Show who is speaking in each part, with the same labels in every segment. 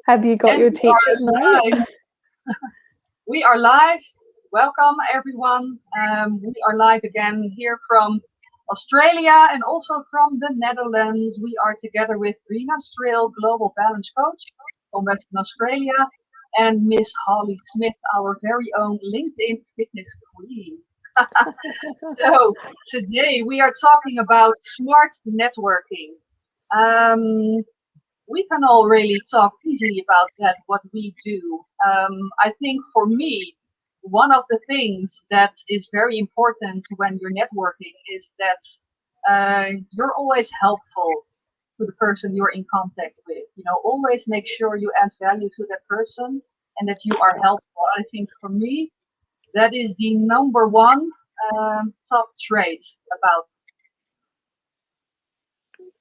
Speaker 1: Have you got
Speaker 2: And
Speaker 1: your
Speaker 2: we are
Speaker 1: teacher's
Speaker 2: live.
Speaker 1: note?
Speaker 2: We are live. Welcome, everyone. We are live again here from Australia and also from the Netherlands. We are together with Rina Strill, Global Balance Coach from Western Australia, and Miss Holly Smith, our very own LinkedIn Fitness Queen. So today we are talking about smart networking. Um, we can all really talk easily about that, what we do. I think for me, one of the things that is very important when you're networking is that you're always helpful to the person you're in contact with. You know, always make sure you add value to that person and that you are helpful. I think for me, that is the number one top trait about.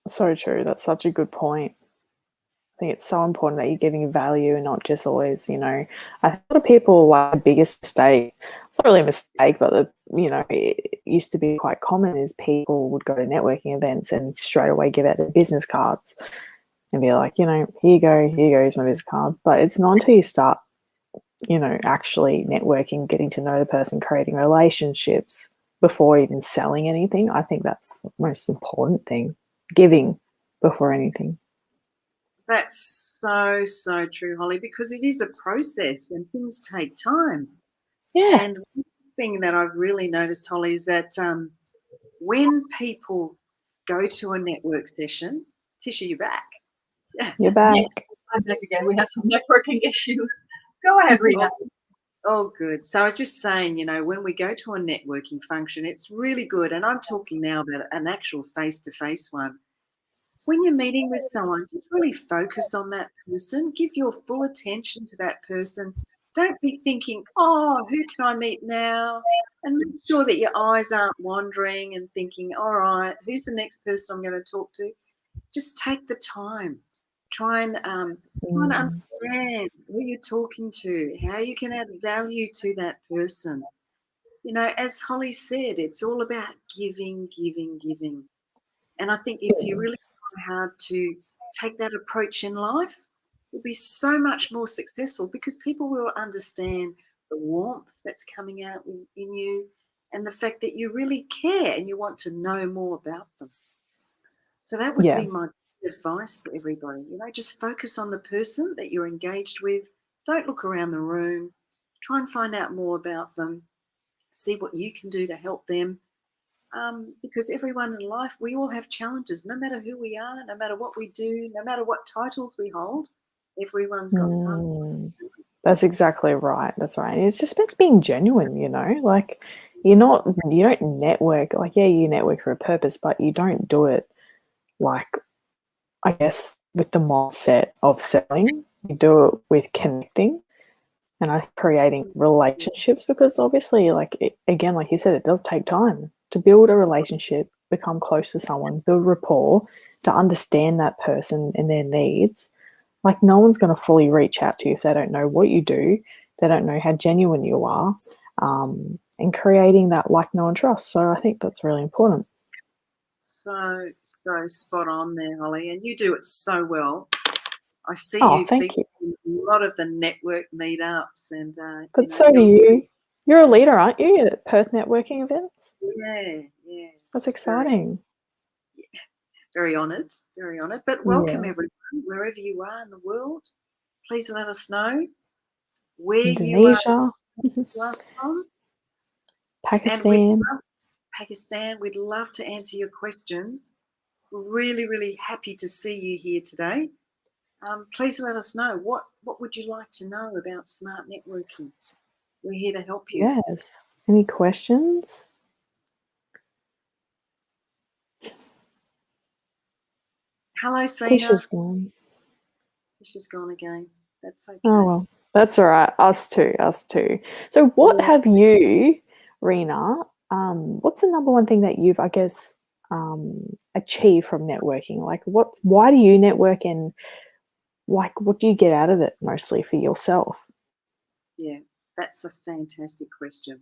Speaker 1: So true. That's such a good point. I think it's so important that you're giving value and not just always, I think a lot of people, like, the biggest mistake, it's not really a mistake, but it used to be quite common, is people would go to networking events and straight away give out their business cards and be like, here you go, here's my business card. But it's not until you start, actually networking, getting to know the person, creating relationships before even selling anything. I think that's the most important thing, giving before anything.
Speaker 3: That's so true, Holly, because it is a process and things take time.
Speaker 1: Yeah.
Speaker 3: And one thing that I've really noticed, Holly, is that when people go to a network session, Tisha, you're back.
Speaker 1: You're back.
Speaker 2: Yes, I'm back again. We had some networking issues. Go ahead, Rina.
Speaker 3: Oh, good. So I was just saying, when we go to a networking function, it's really good. And I'm talking now about an actual face-to-face one. When you're meeting with someone, just really focus on that person. Give your full attention to that person. Don't be thinking, oh, who can I meet now? And make sure that your eyes aren't wandering and thinking, all right, who's the next person I'm going to talk to? Just take the time. Try and understand who you're talking to, how you can add value to that person. As Holly said, it's all about giving, giving, giving. And I think if you really try hard to take that approach in life, you'll be so much more successful because people will understand the warmth that's coming out in you and the fact that you really care and you want to know more about them. So that would be my advice for everybody. Just focus on the person that you're engaged with. Don't look around the room. Try and find out more about them. See what you can do to help them. Because everyone in life, we all have challenges, no matter who we are, no matter what we do, no matter what titles we hold, everyone's got something.
Speaker 1: That's exactly right. That's right. And it's just about being genuine, like you don't network, like, yeah, you network for a purpose, but you don't do it, like, I guess, with the mindset of selling. You do it with connecting and creating relationships, because obviously, again, like you said, it does take time to build a relationship, become close with someone, build rapport, to understand that person and their needs. Like, no one's going to fully reach out to you if they don't know what you do, they don't know how genuine you are, and creating that know and trust. So I think that's really important.
Speaker 3: So spot on there, Holly, and you do it so well. I see
Speaker 1: you featured
Speaker 3: in a lot of the network meetups, and
Speaker 1: but so do you. You're a leader, aren't you, at Perth networking events?
Speaker 3: Yeah.
Speaker 1: That's exciting.
Speaker 3: Very honoured. But welcome everyone, wherever you are in the world. Please let us know where
Speaker 1: Indonesia.
Speaker 3: you are from.
Speaker 1: Pakistan.
Speaker 3: Pakistan. We'd love to answer your questions. We're really, really happy to see you here today. Please let us know what would you like to know about smart networking. We're here to help you.
Speaker 1: Yes. Any questions?
Speaker 3: Hello, Sina.
Speaker 1: Tisha's gone.
Speaker 3: Tisha's gone again. That's okay.
Speaker 1: Oh, well, that's all right. Us too. So what have you, Rina, what's the number one thing that you've, I guess, achieved from networking? Like, why do you network, and what do you get out of it mostly for yourself?
Speaker 3: Yeah, that's a fantastic question.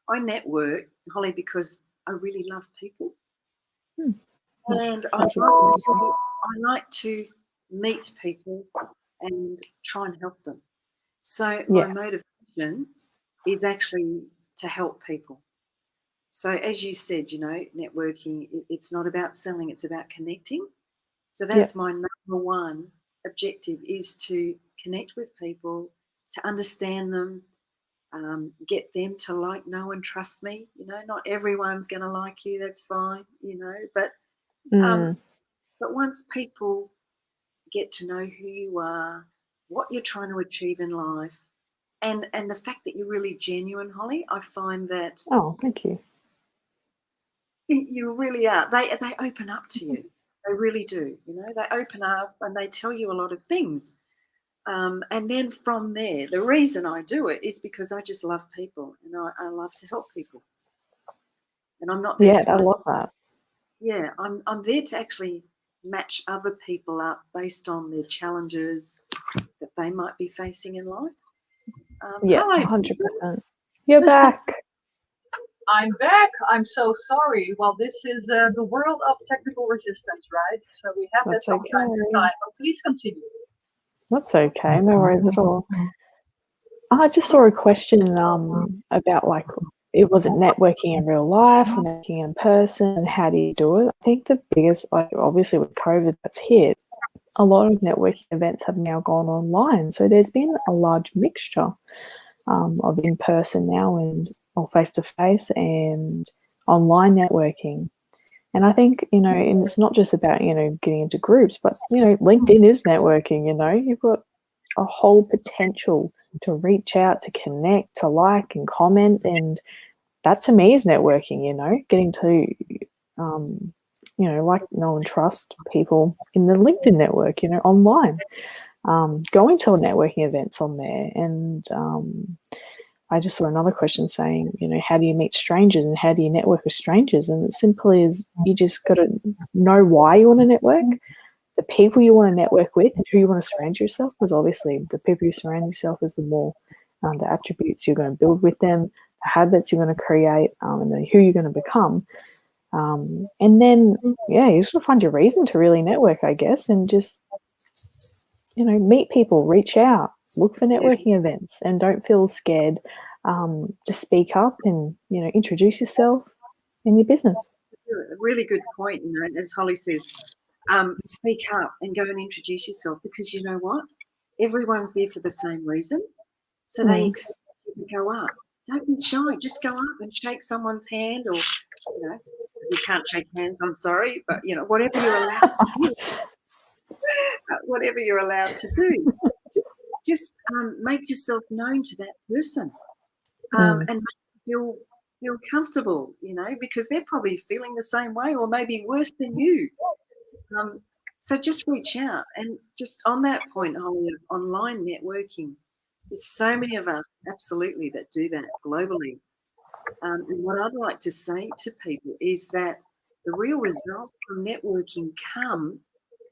Speaker 3: I network, Holly, because I really love people. And I like to meet people and try and help them. So my motivation is actually to help people. So as you said, networking, it's not about selling, it's about connecting. So that's my number one objective, is to connect with people, to understand them, get them to like, know and trust me. Not everyone's going to like you, that's fine, but once people get to know who you are, what you're trying to achieve in life, and the fact that you're really genuine, Holly, I find that
Speaker 1: Oh, thank you.
Speaker 3: you really are. They open up to you. They really do. They open up and they tell you a lot of things. And then from there, the reason I do it is because I just love people, and I love to help people. And I'm not there
Speaker 1: I love that.
Speaker 3: Yeah, I'm there to actually match other people up based on their challenges that they might be facing in life. Hi.
Speaker 1: 100%. You're back.
Speaker 2: I'm back. I'm so sorry. Well, this is the world of technical resistance, right? So we have that from time to time. But please continue.
Speaker 1: That's okay. No worries at all. I just saw a question about, like, it wasn't networking in real life or networking in person. How do you do it? I think the biggest, like, obviously with COVID that's hit, a lot of networking events have now gone online. So there's been a large mixture of in-person now or face-to-face and online networking. And I think, and it's not just about, getting into groups, but, LinkedIn is networking, you've got a whole potential to reach out, to connect, to like and comment. And that to me is networking, getting to, like, know and trust people in the LinkedIn network, online, going to networking events on there. And I just saw another question saying, how do you meet strangers and how do you network with strangers? And it simply is, you just got to know why you want to network, the people you want to network with, and who you want to surround yourself with. Obviously, the people you surround yourself with, the more the attributes you're going to build with them, the habits you're going to create, and then who you're going to become. And then, you just got to find your reason to really network, I guess, and just, meet people, reach out, look for networking events, and don't feel scared to speak up and, introduce yourself and your business.
Speaker 3: A really good point, as Holly says, speak up and go and introduce yourself, because you know what? Everyone's there for the same reason. So they expect you to go up. Don't be shy. Just go up and shake someone's hand, or, you can't shake hands, I'm sorry, but, whatever you're allowed to do. Whatever you're allowed to do. Just make yourself known to that person, and make them feel comfortable, because they're probably feeling the same way, or maybe worse than you. So just reach out. And just on that point, Holly, of online networking, there's so many of us, absolutely, that do that globally. And what I'd like to say to people is that the real results from networking come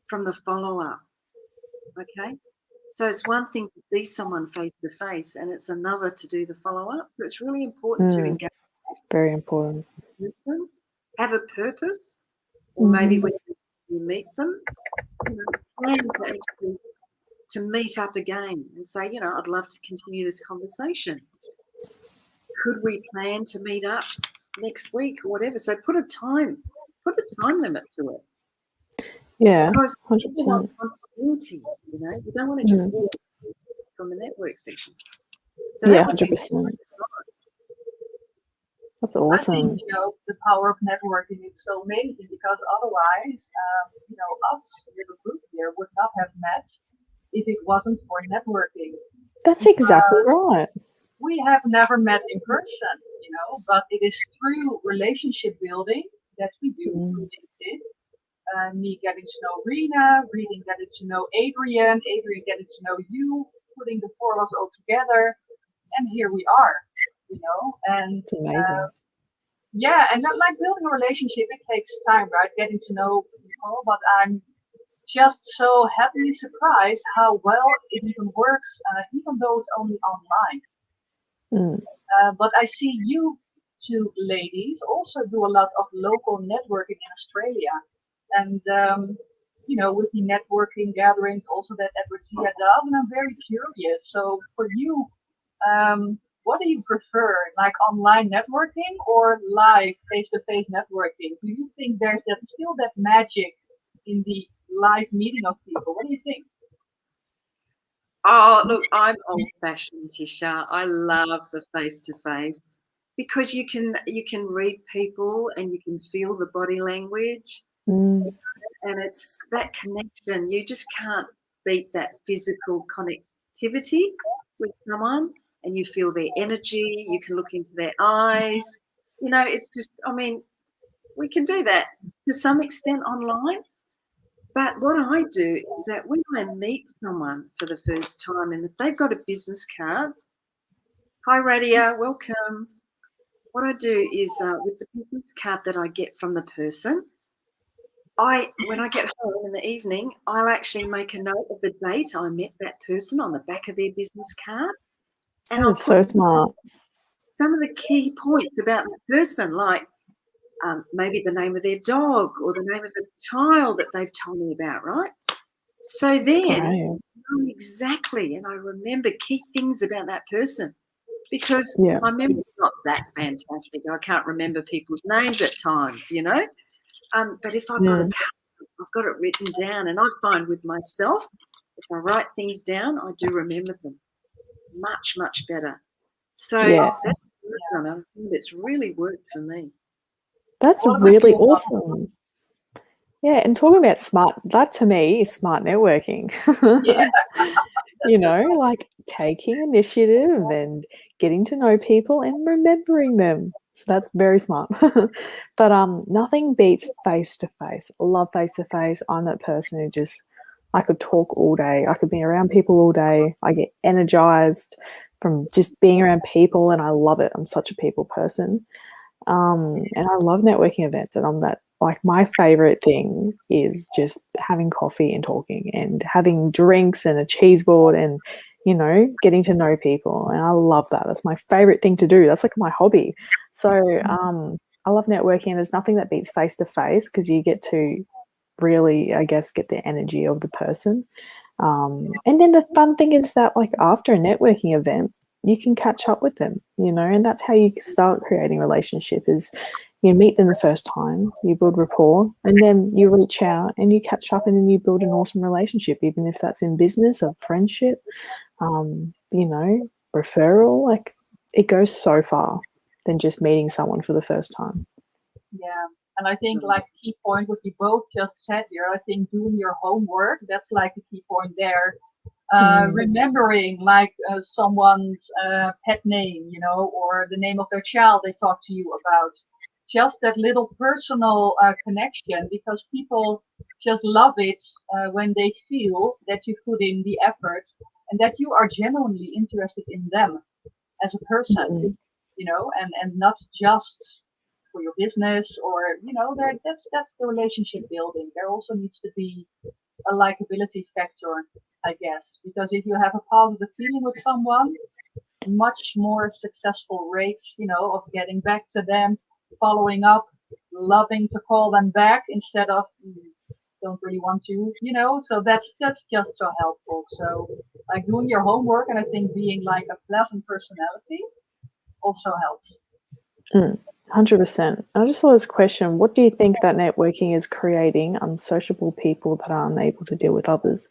Speaker 3: from the follow-up, okay? So it's one thing to see someone face-to-face, and it's another to do the follow-up. So it's really important to engage.
Speaker 1: Very important.
Speaker 3: Person, have a purpose, or maybe when you meet them, plan to meet up again and say, I'd love to continue this conversation. Could we plan to meet up next week or whatever? So put a time limit to it.
Speaker 1: Yeah,
Speaker 3: because
Speaker 1: 100%.
Speaker 3: people want continuity. You don't want to just walk from a network session. So
Speaker 2: 100%.
Speaker 1: That's awesome.
Speaker 2: I think, the power of networking is so amazing, because otherwise, us little group here would not have met if it wasn't for networking.
Speaker 1: That's exactly right.
Speaker 2: We have never met in person, but it is through relationship building that we do through LinkedIn. Me getting to know Rena, getting to know Adrian getting to know you, putting the four of us all together, and here we are. And
Speaker 1: it's amazing.
Speaker 2: And like building a relationship, it takes time, right? Getting to know people, but I'm just so happily surprised how well it even works, even though it's only online. But I see you two ladies also do a lot of local networking in Australia, and with the networking gatherings also that Edward Sia does, and I'm very curious. So for you, what do you prefer, like online networking or live face-to-face networking? Do you think there's still that magic in the live meeting of people? What do you think?
Speaker 3: Oh, look, I'm old-fashioned, Tisha. I love the face-to-face because you can read people and you can feel the body language,
Speaker 1: Mm,
Speaker 3: and it's that connection. You just can't beat that physical connectivity with someone, and you feel their energy. You can look into their eyes. It's just, I mean, we can do that to some extent online. But what I do is that when I meet someone for the first time and if they've got a business card, hi Radia, welcome. What I do is with the business card that I get from the person, when I get home in the evening, I'll actually make a note of the date I met that person on the back of their business card. And I'll
Speaker 1: that's so
Speaker 3: put
Speaker 1: smart.
Speaker 3: some of the key points about that person, like maybe the name of their dog or the name of a child that they've told me about, right? So
Speaker 1: That's
Speaker 3: then,
Speaker 1: great.
Speaker 3: exactly, and I remember key things about that person because
Speaker 1: Yeah.
Speaker 3: my memory's not that fantastic. I can't remember people's names at times, But if I've got
Speaker 1: Mm.
Speaker 3: I've got it written down, and I find with myself, if I write things down, I do remember them much, much better. So
Speaker 1: Yeah.
Speaker 3: that's it's really worked for me.
Speaker 1: That's
Speaker 2: What about
Speaker 1: really
Speaker 2: you?
Speaker 1: awesome. Yeah, and talking about smart, that to me is smart networking.
Speaker 2: Yeah, that's so fun.
Speaker 1: Like taking initiative and getting to know people and remembering them. That's very smart. But nothing beats face to face. I love face to face. I'm that person who just I could talk all day. I could be around people all day. I get energized from just being around people and I love it. I'm such a people person. And I love networking events, and I'm that like my favorite thing is just having coffee and talking and having drinks and a cheese board and getting to know people. And I love that. That's my favorite thing to do. That's like my hobby. So I love networking. There's nothing that beats face to face because you get to really, I guess, get the energy of the person. And then the fun thing is that like after a networking event, you can catch up with them, and that's how you start creating a relationship is you meet them the first time, you build rapport, and then you reach out and you catch up and then you build an awesome relationship, even if that's in business or friendship, referral, like it goes so far than just meeting someone for the first time.
Speaker 2: Yeah. And I think like key point what you both just said here, I think doing your homework, that's like the key point there. Remembering like someone's pet name, or the name of their child they talk to you about. Just that little personal connection, because people just love it when they feel that you put in the effort and that you are genuinely interested in them as a person, and not just for your business or that's the relationship building. There also needs to be a likability factor, I guess, because if you have a positive feeling with someone, much more successful rates, of getting back to them, following up, loving to call them back instead of don't really want to, so that's just so helpful. So like doing your homework, and I think being like a pleasant personality also helps.
Speaker 1: 100%. I just saw this question. What do you think that networking is creating unsociable people that are unable to deal with others?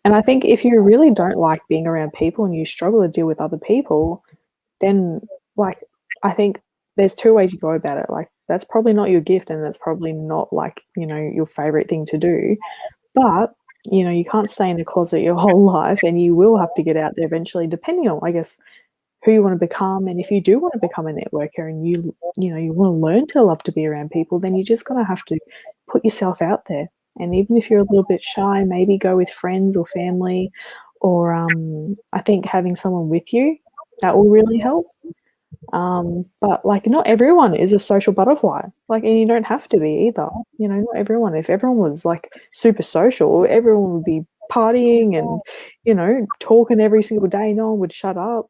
Speaker 1: And I think if you really don't like being around people and you struggle to deal with other people, then like I think there's two ways you go about it. Like that's probably not your gift and that's probably not like, your favorite thing to do. But, you can't stay in a closet your whole life and you will have to get out there eventually, depending on, I guess, who you want to become. And if you do want to become a networker and you want to learn to love to be around people, then you just going to have to put yourself out there. And even if you're a little bit shy, maybe go with friends or family, or I think having someone with you, that will really help. But like not everyone is a social butterfly. Like, and you don't have to be either. Not everyone. If everyone was like super social, everyone would be partying and, talking every single day. No one would shut up.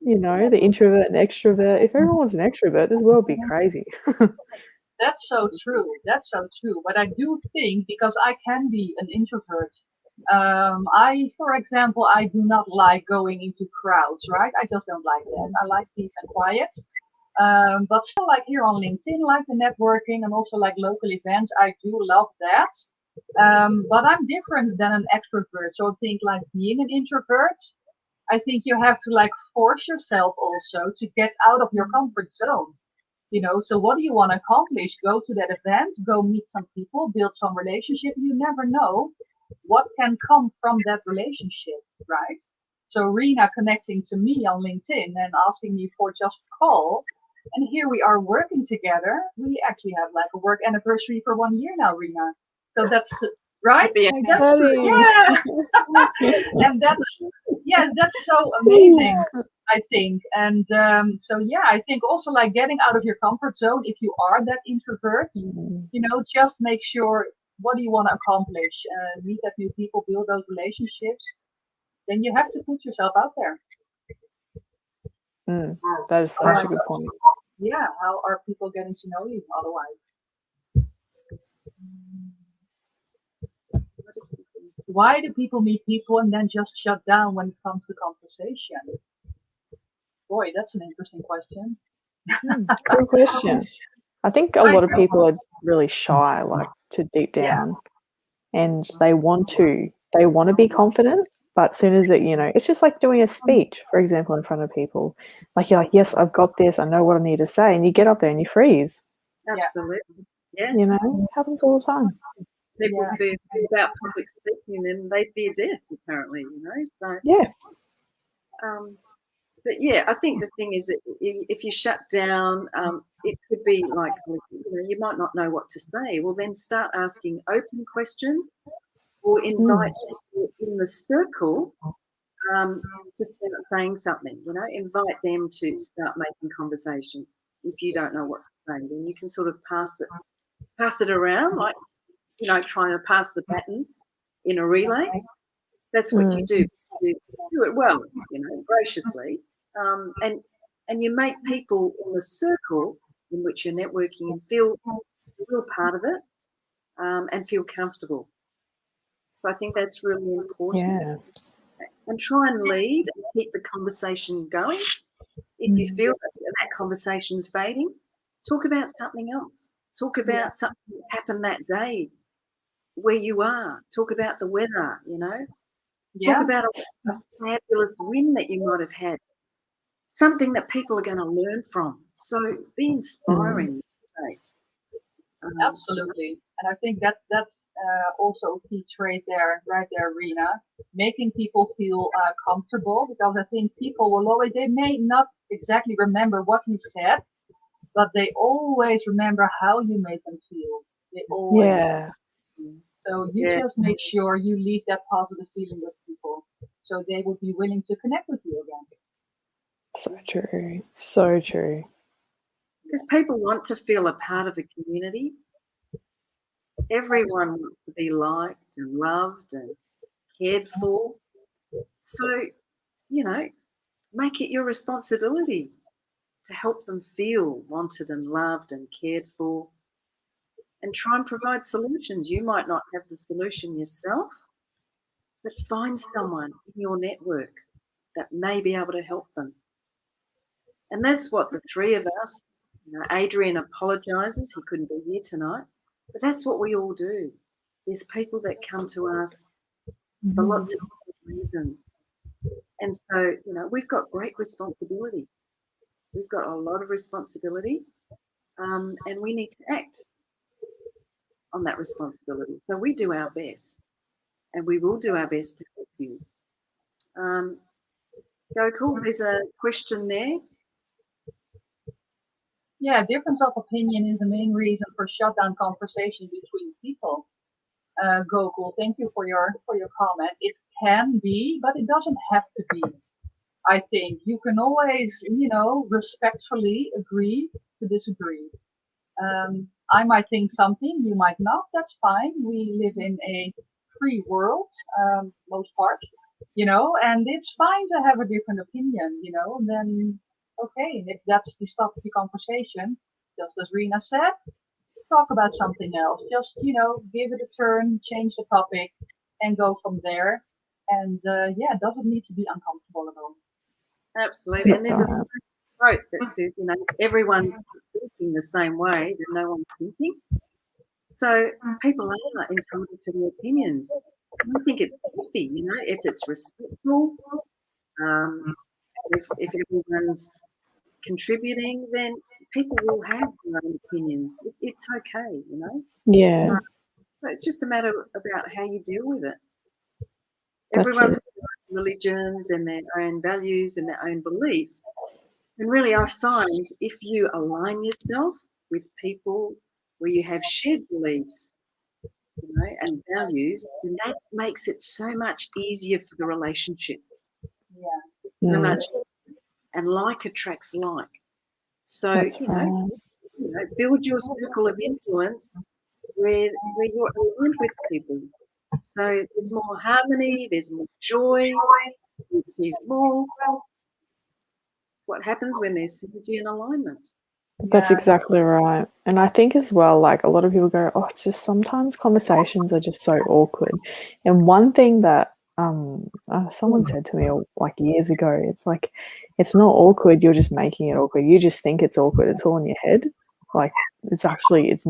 Speaker 1: The introvert and extrovert. If everyone was an extrovert, this world would be crazy.
Speaker 2: That's so true. That's so true. But I do think because I can be an introvert. For example, I do not like going into crowds, right? I just don't like that. I like peace and quiet. But still, like here on LinkedIn, like the networking and also like local events, I do love that. But I'm different than an extrovert. So I think like being an introvert, I think you have to like force yourself also to get out of your comfort zone. So what do you want to accomplish? Go to that event, go meet some people, build some relationship. You never know what can come from that relationship, right? So Rena connecting to me on LinkedIn and asking me for just a call. And here we are working together. We actually have like a work anniversary for 1 year now, Rena. So that's right.
Speaker 3: Yeah.
Speaker 2: That's yeah. And that's so amazing. I think. And so, yeah, I think also like getting out of your comfort zone, if you are that introvert, just make sure what do you want to accomplish? Meet that new people, build those relationships. Then you have to put yourself out there.
Speaker 1: That is such a good point.
Speaker 2: Yeah, how are people getting to know you otherwise? Why do people meet people and then just shut down when it comes to conversation? Boy, that's an interesting question.
Speaker 1: Good question. I think a lot of people are really shy, like to deep down, and they want to be confident. But as soon as it's just like doing a speech, for example, in front of people. Like you're like, yes, I've got this. I know what I need to say, and you get up there and you freeze.
Speaker 3: Absolutely. Yeah.
Speaker 1: It happens all the time.
Speaker 3: People fear about public speaking, and they fear death. Apparently, So
Speaker 1: yeah.
Speaker 3: But yeah, I think the thing is that if you shut down, it could be like you might not know what to say. Well, then start asking open questions, or invite people in the circle to start saying something. Invite them to start making conversation. If you don't know what to say, then you can sort of pass it around, like trying to pass the baton in a relay. That's what you do. You do it well, graciously. And you make people in the circle in which you're networking and feel part of it and feel comfortable. So I think that's really important.
Speaker 1: Yeah.
Speaker 3: And try and lead and keep the conversation going. If you feel that conversation's fading, talk about something else. Talk about something that's happened that day where you are. Talk about the weather, Talk about a fabulous win that you might have had. Something that people are going to learn from. So be inspiring.
Speaker 2: Absolutely. And I think that's also a key trait right there, Rena. Making people feel comfortable, because I think people will always, they may not exactly remember what you said, but they always remember how you made them feel. They always.
Speaker 1: Yeah.
Speaker 2: So you just make sure you leave that positive feeling with people, so they will be willing to connect with you again.
Speaker 1: So true. So true.
Speaker 3: Because people want to feel a part of a community. Everyone wants to be liked and loved and cared for. So, make it your responsibility to help them feel wanted and loved and cared for. And try and provide solutions. You might not have the solution yourself, but find someone in your network that may be able to help them. And that's what the three of us, Adrian apologises, he couldn't be here tonight, but that's what we all do. There's people that come to us for lots of reasons. And so, we've got great responsibility. We've got a lot of responsibility, and we need to act on that responsibility. So we do our best, and we will do our best to help you. Gokul, there's a question there.
Speaker 2: Yeah, difference of opinion is the main reason for shutdown conversation between people. Gokul, thank you for your comment. It can be, but it doesn't have to be. I think you can always, respectfully agree to disagree. I might think something, you might not. That's fine. We live in a free world, most part, and it's fine to have a different opinion, then okay. And if that's the start of the conversation, just as Rena said, talk about something else. Just, give it a turn, change the topic, and go from there. And yeah, it doesn't need to be uncomfortable at all.
Speaker 3: Absolutely. And
Speaker 1: That's
Speaker 3: there's a
Speaker 1: right.
Speaker 3: quote that says, everyone's thinking the same way, that no one's thinking. So people are entitled to their opinions. I think it's healthy, if it's respectful, if everyone's contributing, then people will have their own opinions. It's okay,
Speaker 1: Yeah,
Speaker 3: So it's just a matter about how you deal with it.
Speaker 1: that's
Speaker 3: Everyone's
Speaker 1: it.
Speaker 3: got their own religions and their own values and their own beliefs. And really, I find if you align yourself with people where you have shared beliefs, and values, then that makes it so much easier for the relationship.
Speaker 2: Yeah.
Speaker 3: So
Speaker 1: Mm,
Speaker 3: much, and like attracts like. So
Speaker 1: that's right.
Speaker 3: build your circle of influence where you're aligned with people. So there's more harmony, there's more joy, you achieve more. It's what happens when there's synergy and alignment.
Speaker 1: That's
Speaker 2: Yeah.
Speaker 1: exactly right. And I think as well, like a lot of people go, oh, it's just sometimes conversations are just so awkward. And one thing that someone said to me like years ago, it's like, it's not awkward, you're just making it awkward. You just think it's awkward. It's all in your head. Like it's not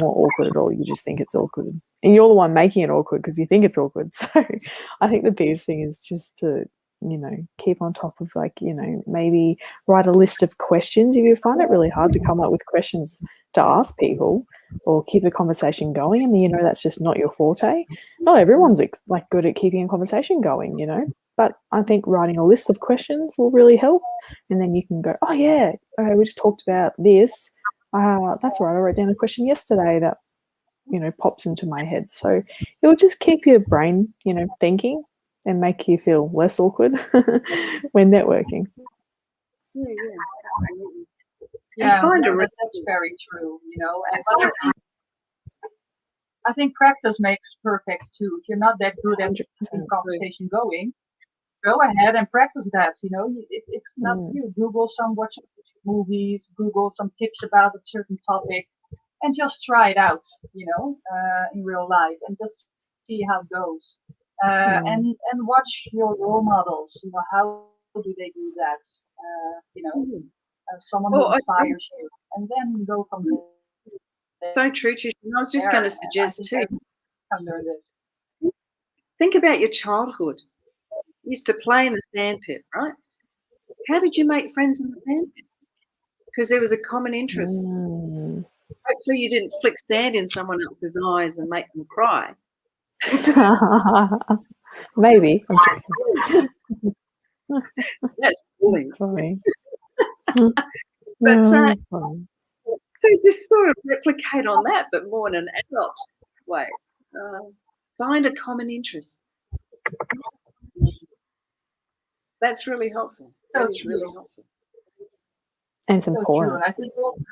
Speaker 1: awkward at all. You just think it's awkward. And you're the one making it awkward because you think it's awkward. So I think the biggest thing is just to, keep on top of maybe write a list of questions. If you find it really hard to come up with questions to ask people or keep the conversation going, and that's just not your forte. Not everyone's good at keeping a conversation going, but I think writing a list of questions will really help. And then you can go, oh yeah, okay, we just talked about this. That's right, I wrote down a question yesterday that pops into my head. So it will just keep your brain thinking and make you feel less awkward when networking.
Speaker 3: Yeah, absolutely.
Speaker 2: Yeah, that's very true, but I think practice makes perfect too. If you're not that good at keeping conversation going, go ahead and practice that. It's not you. Google watch some movies, Google some tips about a certain topic, and just try it out. In real life, and just see how it goes. And watch your role models. How do they do that? Someone who inspires you, and then go from there.
Speaker 3: So true, Trish. And I was just going to suggest too.
Speaker 2: I learned this.
Speaker 3: Think about your childhood. You used to play in the sandpit, right? How did you make friends in the sandpit? Because there was a common interest. Hopefully you didn't flick sand in someone else's eyes and make them cry.
Speaker 1: Maybe. I'm joking.
Speaker 3: That's bullying.
Speaker 1: Funny.
Speaker 3: But so just sort of replicate on that, but more in an adult way. Find a common interest. That's really helpful. That is really helpful.
Speaker 1: And it's important.
Speaker 2: I think also,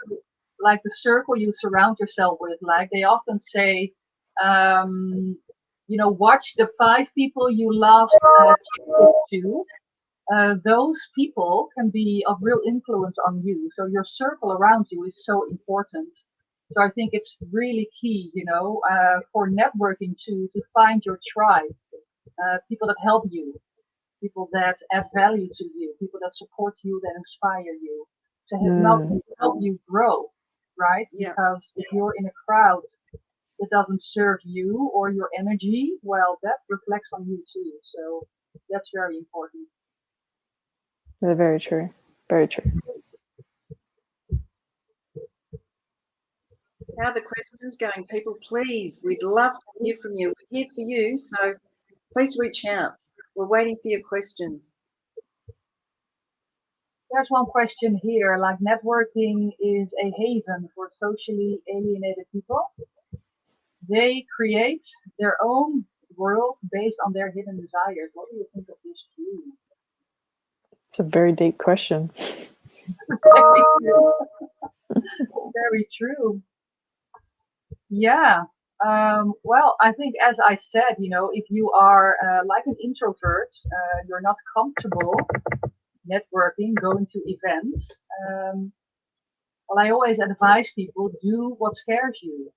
Speaker 2: like the circle you surround yourself with, like they often say, watch the 5 people you last to. Those people can be of real influence on you. So your circle around you is so important. So I think it's really key, for networking to find your tribe, people that help you, people that add value to you, people that support you, that inspire you, to help you grow, right?
Speaker 3: Yeah.
Speaker 2: Because if you're in a crowd that doesn't serve you or your energy, well, that reflects on you too. So that's very important.
Speaker 1: Very true. Very true.
Speaker 3: How are the questions going, people? Please, we'd love to hear from you. We're here for you, so please reach out. We're waiting for your questions.
Speaker 2: There's one question here, like networking is a haven for socially alienated people. They create their own world based on their hidden desires. What do you think of this view?
Speaker 1: It's a very deep question.
Speaker 2: Very true. Yeah. Well, I think, as I said, if you are like an introvert, you're not comfortable networking, going to events. Well, I always advise people, do what scares you.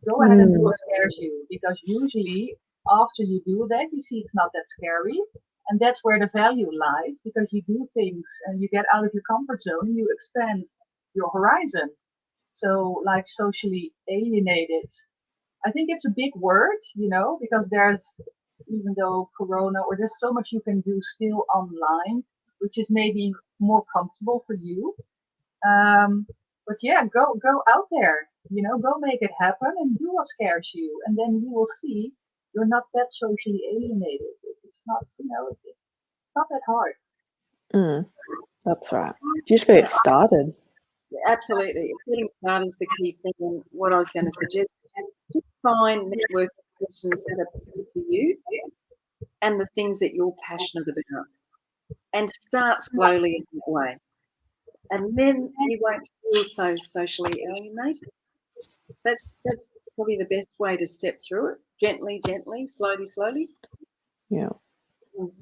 Speaker 2: go ahead and do what scares you, because usually after you do that, you see it's not that scary. And that's where the value lies, because you do things and you get out of your comfort zone, you expand your horizon. So, like socially alienated, I think it's a big word, because even though Corona, or there's so much you can do still online, which is maybe more comfortable for you. Um, but yeah, go out there, go make it happen and do what scares you, and then you will see you're not that socially alienated. It's not, it's not that hard.
Speaker 1: That's right. You just got to get started.
Speaker 3: Absolutely. Getting started is the key thing. And what I was going to suggest is just find networking questions that appeal to you and the things that you're passionate about, and start slowly in that way. And then you won't feel so socially alienated. That's probably the best way to step through it. Gently, slowly.
Speaker 1: Yeah.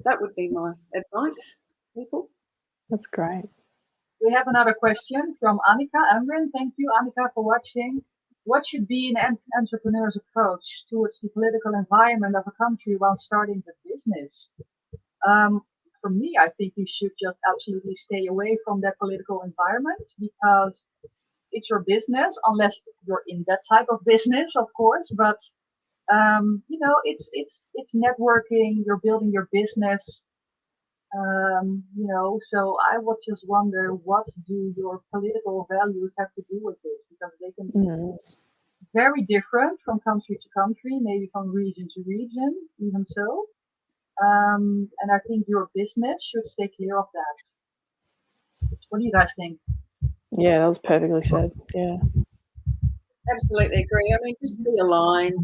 Speaker 3: That would be my advice, people.
Speaker 1: That's great.
Speaker 2: We have another question from Annika Emrin. Thank you, Annika, for watching. What should be an entrepreneur's approach towards the political environment of a country while starting a business? For me, I think you should just absolutely stay away from that political environment, because it's your business, unless you're in that type of business, of course. But it's networking. You're building your business. So I would just wonder, what do your political values have to do with this? Because they can be very different from country to country, maybe from region to region, even so. And I think your business should stay clear of that. What do you guys think?
Speaker 1: Yeah, that was perfectly said. Yeah.
Speaker 3: Absolutely agree. I mean, just be aligned,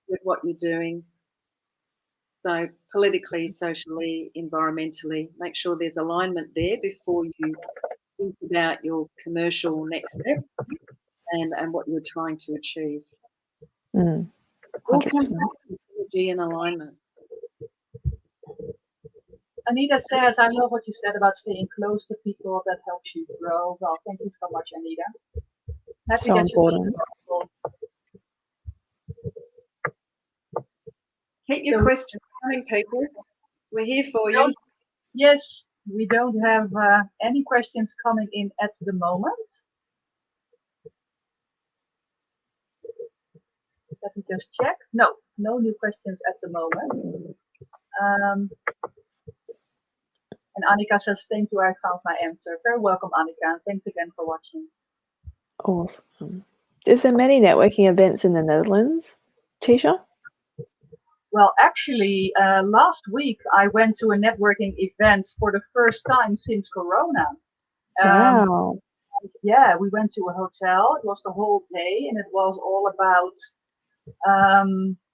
Speaker 3: with what you're doing. So politically, socially, environmentally, make sure there's alignment there before you think about your commercial next steps and what you're trying to achieve. All comes back to synergy and alignment.
Speaker 2: Anita says, I love what you said about staying close to people. That helps you grow. Well, thank you so much, Anita. Happy
Speaker 1: So important.
Speaker 3: Keep your questions coming, people. We're here for you.
Speaker 2: Yes, we don't have any questions coming in at the moment. Let me just check. No new questions at the moment. And Annika says, thank you, I found my answer. Very welcome, Annika, and thanks again for watching.
Speaker 1: Awesome. Is there many networking events in the Netherlands, Tisha?
Speaker 2: Well, actually, last week I went to a networking event for the first time since Corona.
Speaker 1: Wow.
Speaker 2: Yeah, we went to a hotel. It was the whole day, and it was all about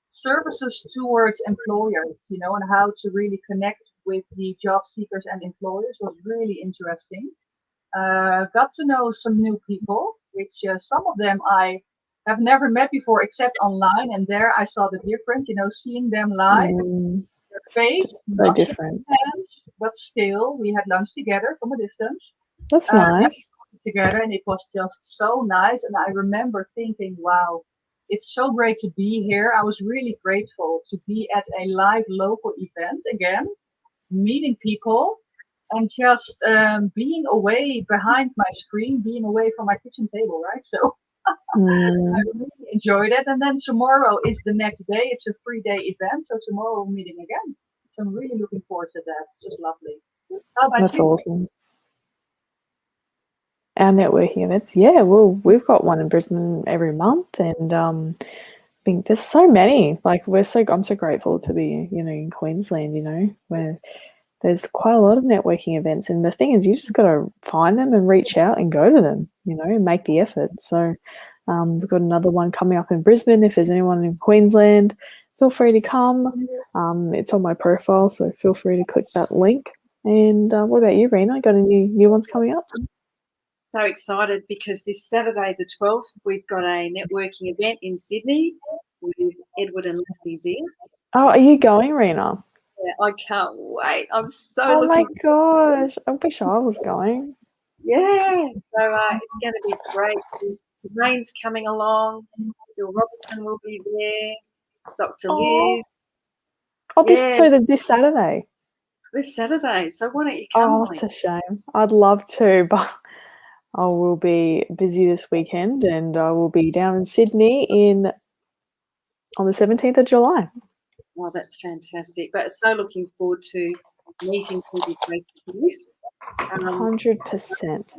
Speaker 2: services towards employers, and how to really connect with the job seekers and employers. Was really interesting. Got to know some new people, which some of them I have never met before except online, and there I saw the difference, seeing them live, their face,
Speaker 1: so different.
Speaker 2: Hands, but still, we had lunch together from a distance.
Speaker 1: That's nice.
Speaker 2: Together, and it was just so nice. And I remember thinking, wow, it's so great to be here. I was really grateful to be at a live local event again, meeting people, and just being away behind my screen, being away from my kitchen table, right? So I really enjoyed it. And then tomorrow is the next day. It's a 3-day event. So tomorrow we're meeting again. So I'm really looking forward to that. It's just lovely. How about
Speaker 1: That's
Speaker 2: you?
Speaker 1: awesome. Our networking events, yeah, well, we've got one in Brisbane every month, and I think there's so many. Like, I'm so grateful to be, in Queensland, where there's quite a lot of networking events. And the thing is, you just got to find them and reach out and go to them, and make the effort. So we've got another one coming up in Brisbane. If there's anyone in Queensland, feel free to come. It's on my profile, so feel free to click that link. And what about you, Rena? Got any new ones coming up?
Speaker 3: So excited because this Saturday the 12th we've got a networking event in Sydney with Edward and Lassie Zia.
Speaker 1: Oh, are you going, Rena?
Speaker 3: Yeah, I can't wait. I'm so
Speaker 1: Oh my
Speaker 3: looking.
Speaker 1: gosh, I wish I was going.
Speaker 3: Yeah, so it's going to be great. The rain's coming along. Phil Robertson will be there. Dr.
Speaker 1: Oh,
Speaker 3: Liz.
Speaker 1: oh
Speaker 3: Yeah,
Speaker 1: this Saturday.
Speaker 3: this Saturday. So why don't you come?
Speaker 1: Oh, that's a shame. I'd love to, but I will be busy this weekend, and I will be down in Sydney on the 17th of July.
Speaker 3: Oh, that's fantastic. But so looking forward to meeting people face to face.
Speaker 1: 100%.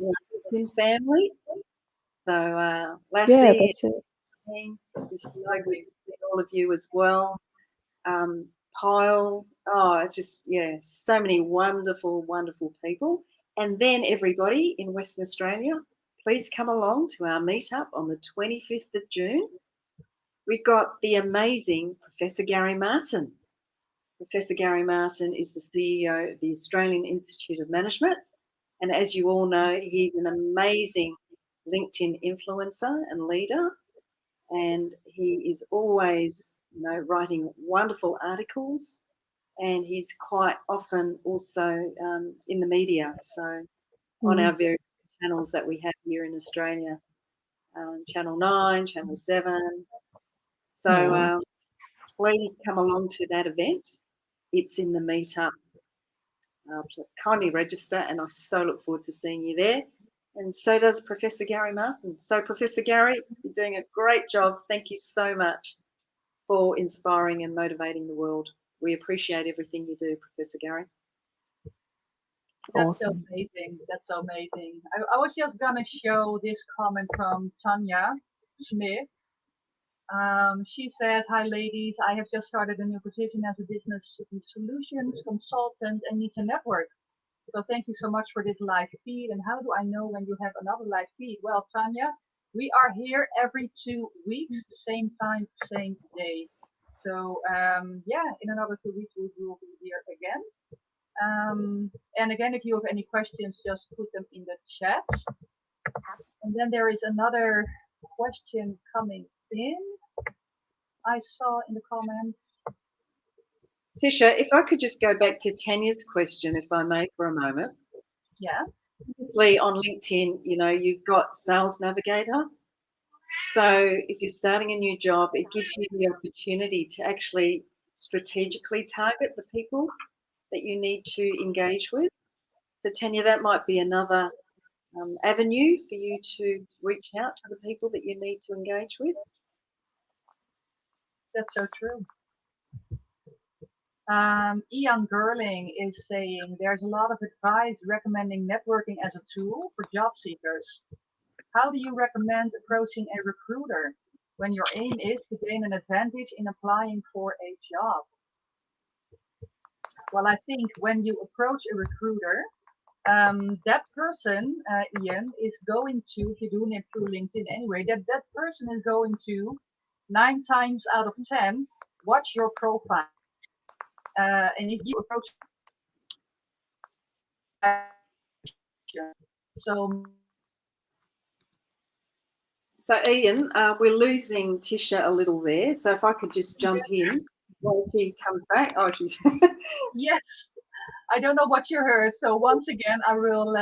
Speaker 3: Family. So Lassie,
Speaker 1: Yeah, that's it.
Speaker 3: it's so good to see all of you as well. Pyle, it's just, so many wonderful, wonderful people. And then everybody in Western Australia, please come along to our meetup on the 25th of June. We've got the amazing Professor Gary Martin. Professor Gary Martin is the CEO of the Australian Institute of Management. And as you all know, he's an amazing LinkedIn influencer and leader. And he is always, writing wonderful articles. And he's quite often also in the media. So on our various channels that we have here in Australia, Channel 9, Channel 7. So please come along to that event. It's in the meetup. Kindly register, and I so look forward to seeing you there. And so does Professor Gary Martin. So Professor Gary, you're doing a great job. Thank you so much for inspiring and motivating the world. We appreciate everything you do, Professor Gary.
Speaker 2: That's
Speaker 1: Awesome.
Speaker 2: so amazing. That's so amazing. I was just gonna show this comment from Tanya Smith. She says, "Hi ladies, I have just started a new position as a business solutions consultant and need to network. So thank you so much for this live feed. And how do I know when you have another live feed?" Well, Tanya, we are here every 2 weeks, same time, same day. So in another 2 weeks we will be here again. And again, if you have any questions, just put them in the chat. And then there is another question coming in. I saw in the comments.
Speaker 3: Tisha, if I could just go back to Tanya's question, if I may, for a moment.
Speaker 2: Yeah.
Speaker 3: Obviously, on LinkedIn, you've got Sales Navigator. So if you're starting a new job, it gives you the opportunity to actually strategically target the people that you need to engage with. So Tanya, that might be another avenue for you to reach out to the people that you need to engage with.
Speaker 2: That's so true. Ian Gerling is saying there's a lot of advice recommending networking as a tool for job seekers. How do you recommend approaching a recruiter when your aim is to gain an advantage in applying for a job? Well, I think when you approach a recruiter, that person, Ian, is going to, if you're doing it through LinkedIn anyway, that person is going to 9 times out of 10 watch your profile. And if you approach
Speaker 3: So Ian, we're losing Tisha a little there. So if I could just jump in while she comes back. Oh, she's
Speaker 2: yes. I don't know what you heard. So once again, I will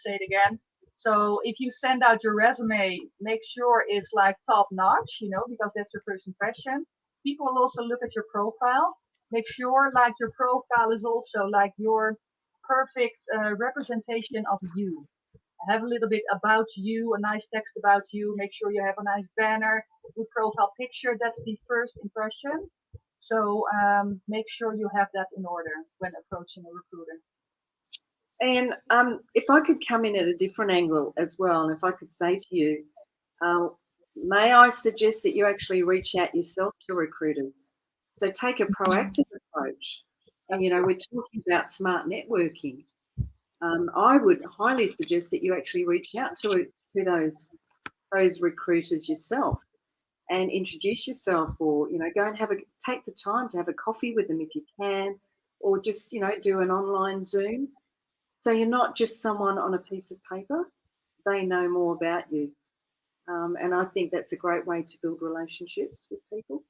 Speaker 2: say it again. So if you send out your resume, make sure it's like top notch, because that's your first impression. People will also look at your profile. Make sure like your profile is also like your perfect representation of you. Have a little bit about you, a nice text about you. Make sure you have a nice banner, good profile picture. That's the first impression. So make sure you have that in order when approaching a recruiter.
Speaker 3: And if I could come in at a different angle as well, and if I could say to you, may I suggest that you actually reach out yourself to recruiters? So take a proactive approach. And, we're talking about smart networking. I would highly suggest that you actually reach out to those recruiters yourself and introduce yourself, or go and take the time to have a coffee with them if you can, or just do an online Zoom. So you're not just someone on a piece of paper; they know more about you, and I think that's a great way to build relationships with people.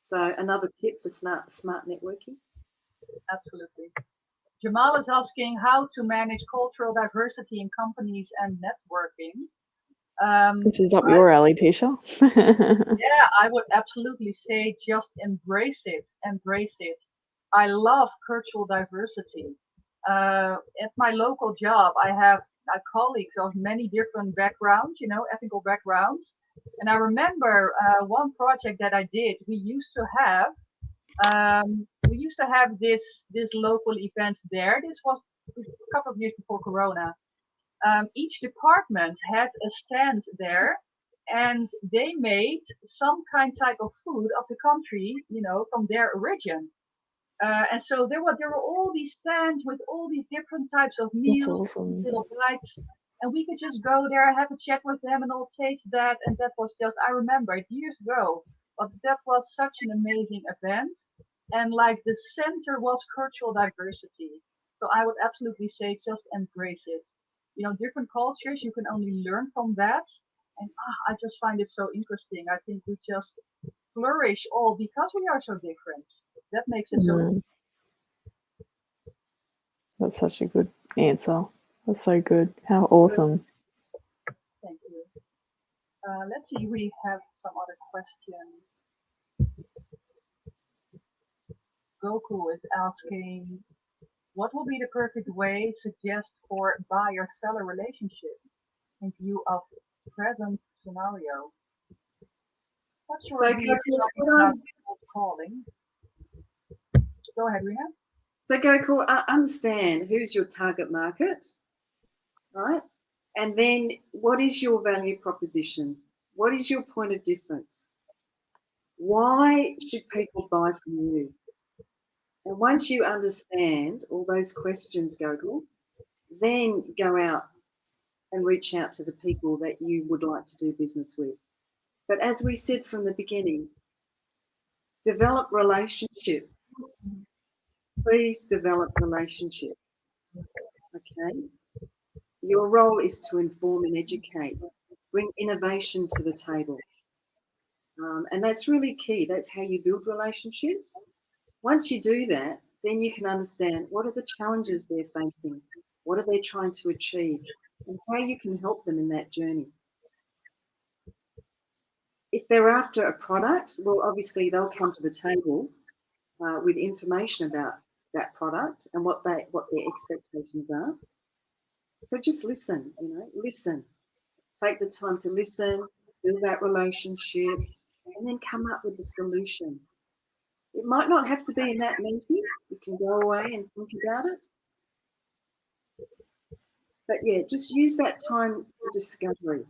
Speaker 3: So another tip for smart networking.
Speaker 2: Absolutely. Jamal is asking how to manage cultural diversity in companies and networking.
Speaker 1: This is up your alley, Tisha.
Speaker 2: Yeah, I would absolutely say just embrace it. Embrace it. I love cultural diversity. At my local job, I have colleagues of many different backgrounds, ethnical backgrounds. And I remember one project that I did. We used to have this local events there. This was a couple of years before Corona. Each department had a stand there, and they made some type of food of the country, from their origin. And so there were all these stands with all these different types of
Speaker 1: That's
Speaker 2: meals,
Speaker 1: awesome.
Speaker 2: little bites, and we could just go there, have a chat with them, and all taste that. And that was just, I remember it years ago, but that was such an amazing event. And like the center was cultural diversity. So I would absolutely say just embrace it. Different cultures, you can only learn from that. And I just find it so interesting. I think we just flourish all because we are so different. That makes it so.
Speaker 1: Mm. That's such a good answer. That's so good. How awesome.
Speaker 2: Thank you. Let's see, we have some other questions. Goku is asking, what will be the perfect way suggest for buyer-seller relationship in view of present scenario? Not sure
Speaker 3: So
Speaker 2: if you're talking about cold calling. Go ahead, Rena.
Speaker 3: So Gokul, understand who's your target market, right? And then what is your value proposition? What is your point of difference? Why should people buy from you? And once you understand all those questions, Gokul, then go out and reach out to the people that you would like to do business with. But as we said from the beginning, develop relationship. Please develop relationship. Okay? Your role is to inform and educate, bring innovation to the table. And that's really key. That's how you build relationships. Once you do that, then you can understand what are the challenges they're facing, what are they trying to achieve, and how you can help them in that journey. If they're after a product, well, obviously they'll come to the table with information about that product and what their expectations are. So just listen, listen. Take the time to listen, build that relationship, and then come up with a solution. It might not have to be in that meeting. You can go away and think about it. But yeah, just use that time for discovery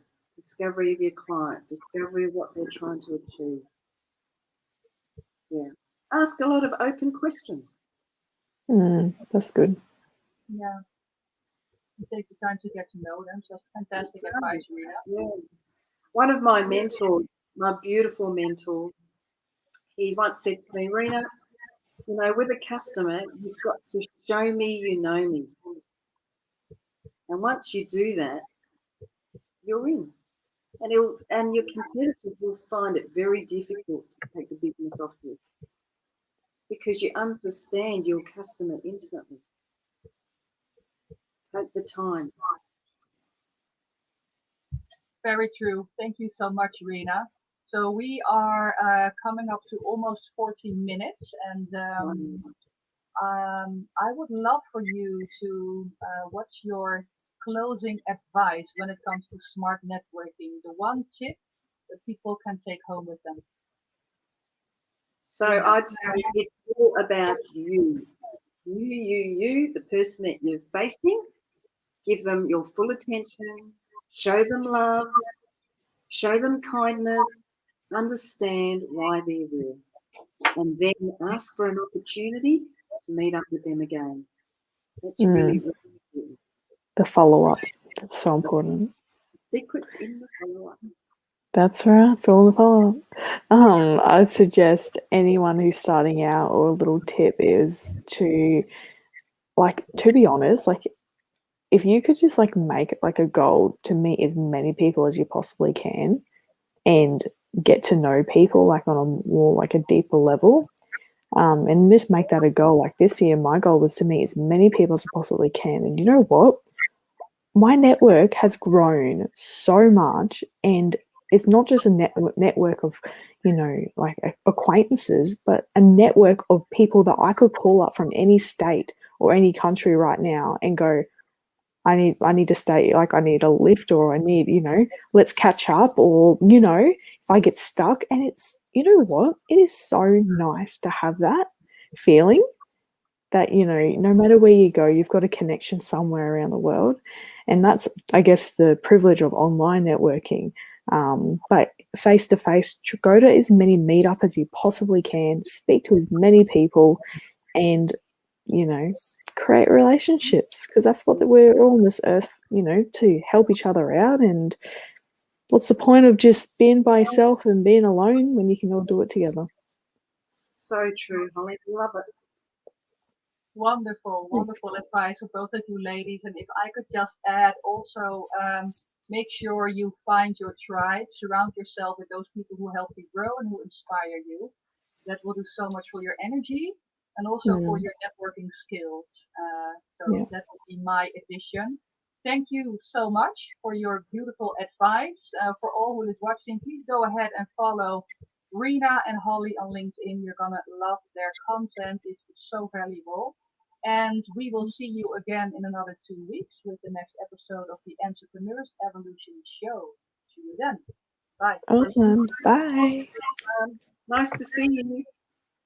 Speaker 3: of your client, discovery of what they're trying to achieve. Yeah. Ask a lot of open questions.
Speaker 1: That's good.
Speaker 2: Yeah. Take the time to get to know them. Just fantastic advice, Rena.
Speaker 3: Yeah. One of my mentors, my beautiful mentor, he once said to me, Rena, with a customer, you've got to show me you know me. And once you do that, you're in. And your competitors will find it very difficult to take the business off you because you understand your customer intimately. Take the time.
Speaker 2: Very true. Thank you so much, Rena. So we are coming up to almost 40 minutes, and I would love for you to, what's your closing advice when it comes to smart networking? The one tip that people can take home with them.
Speaker 3: So I'd say it's all about you. You, the person that you're facing. Give them your full attention. Show them love. Show them kindness. Understand why they're there. And then ask for an opportunity to meet up with them again. That's really, really important.
Speaker 1: The follow-up. That's so important.
Speaker 3: Secrets in the follow-up.
Speaker 1: That's right. It's all the follow-up. I would suggest anyone who's starting out, or a little tip is to be honest, if you could just make it a goal to meet as many people as you possibly can and get to know people on a more a deeper level, and just make that a goal. This year, my goal was to meet as many people as I possibly can. And you know what? my network has grown so much, and it's not just a network of, you know, like acquaintances, but a network of people that I could call up from any state or any country right now and go, I need to stay, like I need a lift, or I need, you know, let's catch up, or, you know, if I get stuck. And it's, you know what, it is so nice to have that feeling that, you know, no matter where you go, you've got a connection somewhere around the world. And that's, I guess, the privilege of online networking. But face to face, go to as many meetup as you possibly can, speak to as many people, and, you know, create relationships, because that's what we're all on this earth, you know, to help each other out. And what's the point of just being by yourself and being alone when you can all do it together?
Speaker 3: So true, Holly. Love it.
Speaker 2: Wonderful, wonderful advice of both of you ladies. And if I could just add also, make sure you find your tribe, surround yourself with those people who help you grow and who inspire you. That will do so much for your energy and also for your networking skills. So that would be my addition. Thank you so much for your beautiful advice. For all who is watching, please go ahead and follow Rena and Holly on LinkedIn. You're gonna love their content. It's so valuable. And we will see you again in another 2 weeks with the next episode of the Entrepreneurs Evolution Show. See you then. Bye.
Speaker 1: Awesome. Bye.
Speaker 3: Nice to see you.